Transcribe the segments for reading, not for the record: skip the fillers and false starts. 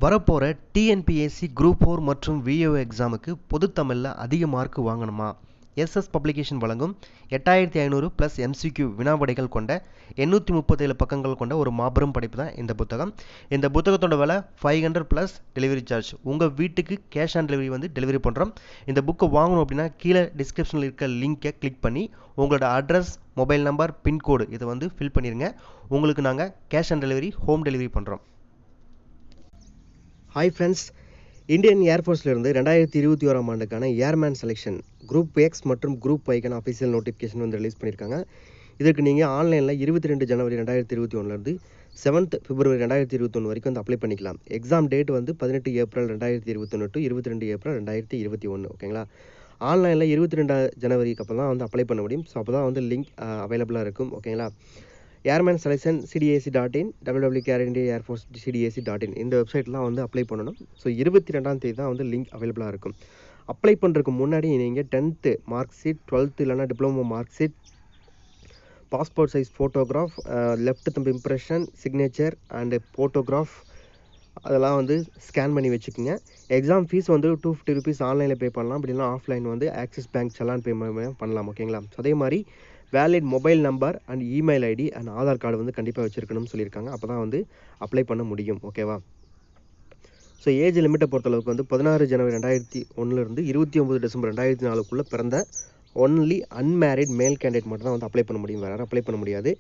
வரப்போகிற TNPSC group 4 மற்றும் VAO எக்ஸாமுக்கு பொதுத்தமிழில் அதிக மார்க் வாங்கணுமா? எஸ்எஸ் பப்ளிகேஷன் வழங்கும் 8500 ப்ளஸ் எம்சிக்யூ வினாவிடைகள் கொண்ட 837 பக்கங்கள் கொண்ட ஒரு மாபெரும் படைப்பு தான் இந்த புத்தகம். இந்த புத்தகத்தோட விலை 500 ப்ளஸ் டெலிவரி சார்ஜ். உங்கள் வீட்டுக்கு கேஷ் ஆன் டெலிவரி வந்து டெலிவரி பண்ணுறோம். இந்த புக்கை வாங்கணும் அப்படின்னா கீழே டிஸ்கிரிப்ஷனில் இருக்க லிங்கை கிளிக் பண்ணி உங்களோட அட்ரஸ், மொபைல் நம்பர், பின்கோடு இதை வந்து ஃபில் பண்ணிடுங்க. உங்களுக்கு நாங்கள் cash on delivery, home delivery பண்ணுறோம். ஹாய் ஃப்ரெண்ட்ஸ், இந்தியன் ஏர்ஃபோர்ஸ்லேருந்து 2021 ஆண்டுக்கான ஏர்மேன் செலெக்ஷன் குரூப் எக்ஸ் மற்றும் குரூப் ஒய்க்கான அஃபிஷியல் நோட்டிஃபிகேஷன் வந்து ரிலீஸ் பண்ணியிருக்காங்க. இதற்கு நீங்கள் ஆன்லைனில் 22 ஜனவரி 2021 7th பிப்ரவரி 2021 வரைக்கும் வந்து அப்ளை பண்ணிக்கலாம். எக்ஸாம் டேட் வந்து 18 ஏப்ரல் 2021 டு 22 ஏப்ரல் 2021. ஓகேங்களா? ஆன்லைனில் 22 ஜனவரிக்கு அப்புறம் தான் வந்து அப்ளை பண்ண முடியும். ஸோ அப்போ தான் வந்து லிங்க் அவைலபிளாக இருக்கும். ஓகேங்களா? ஏர்மேன் செலெக்ஷன் cdac.in, www.airforce.cdac.in இந்த வெப்சைட்லாம் வந்து அப்ளை பண்ணணும். ஸோ 22ஆம் தேதி தான் வந்து லிங்க் அவைலபிளாக இருக்கும். அப்ளை பண்ணுறதுக்கு முன்னாடி நீங்கள் 10th மார்க் ஷீட், 12th இல்லைனா diploma mark sheet, passport size photograph, left thumb impression, signature and photograph அதெல்லாம் வந்து ஸ்கேன் பண்ணி வச்சுக்கோங்க. எக்ஸாம் ஃபீஸ் வந்து 250 ருபீஸ் ஆன்லைனில் பே பண்ணலாம். அப்படின்னா ஆஃப்லைன் வந்து ஆக்சிஸ் பேங்க் செலான் பேமெண்ட் பண்ணலாம். ஓகேங்களா? அதே மாதிரி valid mobile number and email ID and Aadhaar card வந்து கண்டிப்பாக வச்சுருக்கணும்னு சொல்லியிருக்காங்க. அப்போ தான் வந்து அப்ளை பண்ண முடியும். ஓகேவா? ஸோ ஏஜ் லிமிட்டை பொறுத்தளவுக்கு வந்து 16 ஜனவரி 2001 29 டிசம்பர் 2004 பிறந்த ஒன்லி அன்மேரிட் மேல் கேண்டிடேட் மட்டும் தான் வந்து அப்ளை பண்ண முடியும். வேறு அப்ளை பண்ண முடியாது.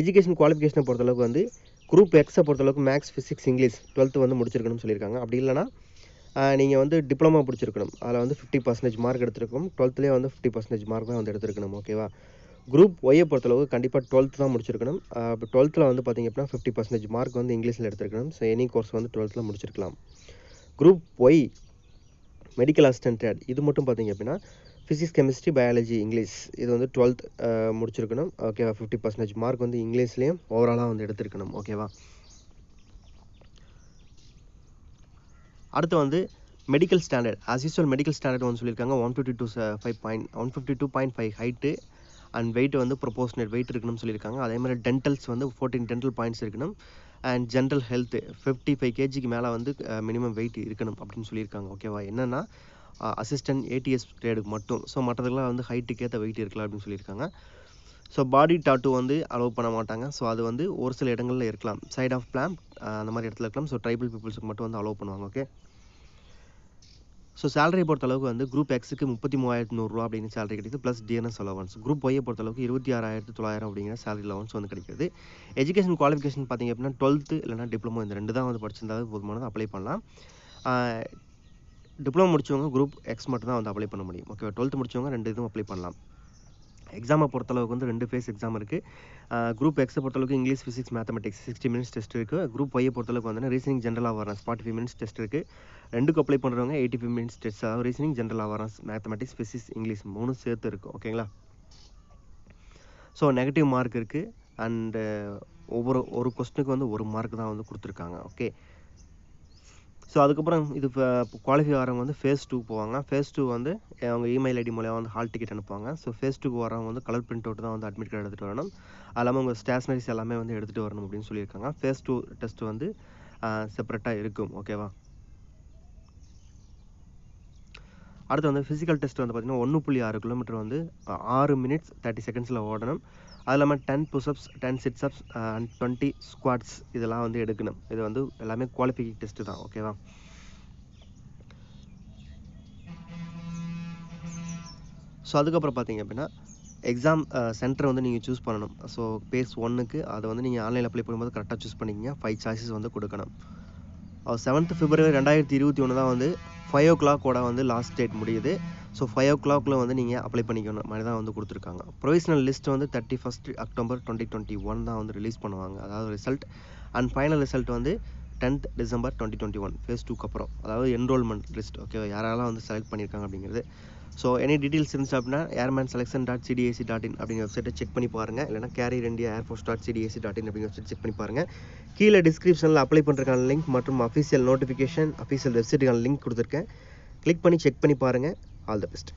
எஜுகேஷன் குவாலிஃபிகேஷனை பொறுத்தளவுக்கு வந்து குரூப் எக்ஸை பொறுத்தளவுக்கு மேக்ஸ், ஃபிசிக்ஸ், இங்கிலீஷ் 12th வந்து முடிச்சிருக்கணும்னு சொல்லியிருக்காங்க. அப்படி இல்லைனா நீங்கள் வந்து டிப்ளமா பிடிச்சிருக்கணும். அதில் வந்து 50% மார்க் எடுத்துருக்கணும். 12th வந்து 50% மார்க் தான் வந்து எடுத்துருக்கணும். ஓகேவா? குரூப் ஒய்யை பொறுத்தளவுக்கு கண்டிப்பாக 12th தான் முடிச்சிருக்கணும். இப்போ 12th வந்து பார்த்திங்க அப்படின்னா 50% மார்க் வந்து இங்கிலீஷில் எடுத்துருக்கணும். ஸோ எனி கோர்ஸ் வந்து 12th முடிச்சிருக்கலாம். குரூப் ஒய் மெடிக்கல் அசிஸ்டன்ட் இது மட்டும் பார்த்திங்க அப்படின்னா ஃபிசிக்ஸ், கெமிஸ்ட்ரி, பயாலஜி, இங்கிலீஷ் இது வந்து 12th முடிச்சிருக்கணும். ஓகேவா? 50% மார்க் வந்து இங்கிலீஷ்லேயும் ஓவராலாக வந்து எடுத்துருக்கணும். ஓகேவா? அடுத்து வந்து medical standard as usual medical standard வந்து சொல்லியிருக்காங்க 152.5 ஹைட்டு அண்ட் வெயிட் வந்து ப்ரொபோஷனேட் வெயிட் இருக்கணும்னு சொல்லியிருக்காங்க. அதே மாதிரி டென்டல்ஸ் வந்து 14 டென்டல் பாயிண்ட்ஸ் இருக்கணும். அண்ட் ஜென்ரல் ஹெல்த் 55 kgக்கு மேலே வந்து மினிமம் வெயிட் இருக்கணும் அப்படின்னு சொல்லியிருக்காங்க. ஓகேவா? என்னென்னா அசிஸ்டன்ட் ஏடிஎஸ் கிரேடுக்கு மட்டும். ஸோ மற்றதுக்கெல்லாம் வந்து ஹைட்டுக்கு ஏற்ற வெயிட் இருக்கலாம் அப்படின்னு சொல்லியிருக்காங்க. ஸோ பாடி டாட்டூ வந்து அலோவ் பண்ண மாட்டாங்க. ஸோ அது வந்து ஒரு சில இடங்களில் இருக்கலாம். சைட் ஆஃப் பிளாம் அந்த மாதிரி இடத்துல இருக்கலாம். ஸோ ட்ரைபல் பீப்புள்ஸுக்கு மட்டும் வந்து அலோவ் பண்ணுவாங்க. ஓகே. ஸோ சேலரி பொறுத்தளவுக்கு வந்து குரூப் எக்ஸுக்கு 33,100 அப்படின்னு சேலரி கிடைக்குது. Plus DNS allowance. குரூப் ஒய்யை பொறுத்தளவுக்கு 26,900 அப்படிங்கிற சேலரி அலவன்ஸ் வந்து கிடைக்குது. எஜுகேஷன் குவாலிஃபிகேஷன் பார்த்திங்க அப்படின்னா 12th இல்லைனா டிப்ளமோ இந்த 2 தான் வந்து படிச்சிருந்தாலும் போதுமானது அப்ளை பண்ணலாம். டிப்ளமோ முடிச்சவங்க குரூப் எக்ஸ் மட்டும் தான் வந்து அப்ளை பண்ண முடியும். ஓகே. 12th முடிச்சவங்க 2 இதுவும் அப்ளை பண்ணலாம். எக்ஸாமை பொறுத்தளவுக்கு வந்து 2 ஃபேஸ் எக்ஸாம் இருக்குது. குரூப் எக்ஸை பொறுத்தளவுக்கு English, physics, mathematics 60 minutes test இருக்குது. குரூப் ஒய்யை பொறுத்தளவுக்கு வந்து reasoning, general awareness 45 minutes test இருக்குது. 2க்கு அப்ளை பண்ணுறவங்க 85 மினிட்ஸ் டெஸ்ட். அதாவது reasoning, general awareness, mathematics, physics, English 3 சேர்த்து இருக்குது. ஓகேங்களா? ஸோ நெகட்டிவ் மார்க் இருக்குது. அண்டு ஒரு கொஸ்டினுக்கு வந்து 1 மார்க் தான் வந்து கொடுத்துருக்காங்க. ஓகே. ஸோ அதுக்கப்புறம் இது குவாலிஃபை ஆகிறவங்க வந்து ஃபேஸ் 2 போவாங்க. ஃபேஸ் 2 வந்து அவங்க இமெயில் ஐடி மூலியமாக வந்து ஹால் டிக்கெட் அனுப்புவாங்க. ஸோ ஃபேஸ் 2க்கு வரவங்க வந்து கலர் பிரிண்ட் அவுட் தான் வந்து அட்மிட் கார்டு எடுத்துகிட்டு வரணும். அது இல்லாமல் உங்கள் ஸ்டேஷ்னரிஸ் எல்லாமே வந்து எடுத்துகிட்டு வரணும் அப்படின்னு சொல்லியிருக்காங்க. ஃபேஸ் 2 டெஸ்ட் வந்து செப்பரேட்டாக இருக்கும். ஓகேவா? அடுத்து வந்து ஃபிசிக்கல் டெஸ்ட் வந்து பார்த்திங்கன்னா 1.6 கிலோமீட்டர் வந்து 6 மினிட்ஸ் 30 செகண்ட்ஸில் ஓடணும். அது இல்லாமல் 10 புஷ்அப்ஸ், 10 சிட்அப்ஸ் அண்ட் 20 ஸ்குவாட்ஸ் இதெல்லாம் வந்து எடுக்கணும். இது வந்து எல்லாமே குவாலிஃபைங் டெஸ்ட்டு தான். ஓகேவா? ஸோ அதுக்கப்புறம் பார்த்திங்க அப்படின்னா எக்ஸாம் சென்டர் வந்து நீங்கள் சூஸ் பண்ணணும். ஸோ பேஸ் 1க்கு அதை வந்து நீங்கள் ஆன்லைனில் அப்ளை பண்ணும்போது கரெக்டாக சூஸ் பண்ணிக்கிங்க. 5 சாய்ஸஸ் வந்து கொடுக்கணும். 7th பிப்ரவரி 2021 தான் வந்து 5 o'clock வந்து லாஸ்ட் டேட் முடியுது. ஸோ 5 o'clock வந்து நீங்கள் அப்ளை பண்ணிக்கணும் மாதிரி தான் வந்து கொடுத்துருக்காங்க. ப்ரொவிஷனல் லிஸ்ட் வந்து 31st அக்டோபர் 2021 தான் வந்து ரிலீஸ் பண்ணுவாங்க. அதாவது ரிசல்ட். அண்ட் ஃபைனல் ரிசல்ட் வந்து 10th டிசம்பர் 2021 ஃபேஸ் 2க்கு அப்புறம். அதாவது என்ரோல்மெண்ட் லிஸ்ட். ஓகே. யாரெல்லாம் வந்து செலக்ட் பண்ணியிருக்காங்க அப்படிங்கிறது. ஸோ எனி டீட்டெயில்ஸ் இருந்துச்சு அப்படின்னா airmanselection.cdac.in அப்படிங்கிற வெப்சைட்டை செக் பண்ணி பாருங்கள். இல்லைனா careerindia.airforce.cdac.in அப்படிங்கிற வெப்சைட் செக் பண்ணி பாருங்கள். கீழே டிஸ்கிரிப்ஷனில் அப்ளை பண்ணுறதுக்கான லிங்க் மற்றும் அஃபிஷியல் நோட்டிஃபிகேஷன், அஃபிஷியல் வெப்சைட்டுக்கான லிங்க் கொடுத்துருக்கேன். கிளிக் பண்ணி செக் பண்ணி பாருங்கள். All the best.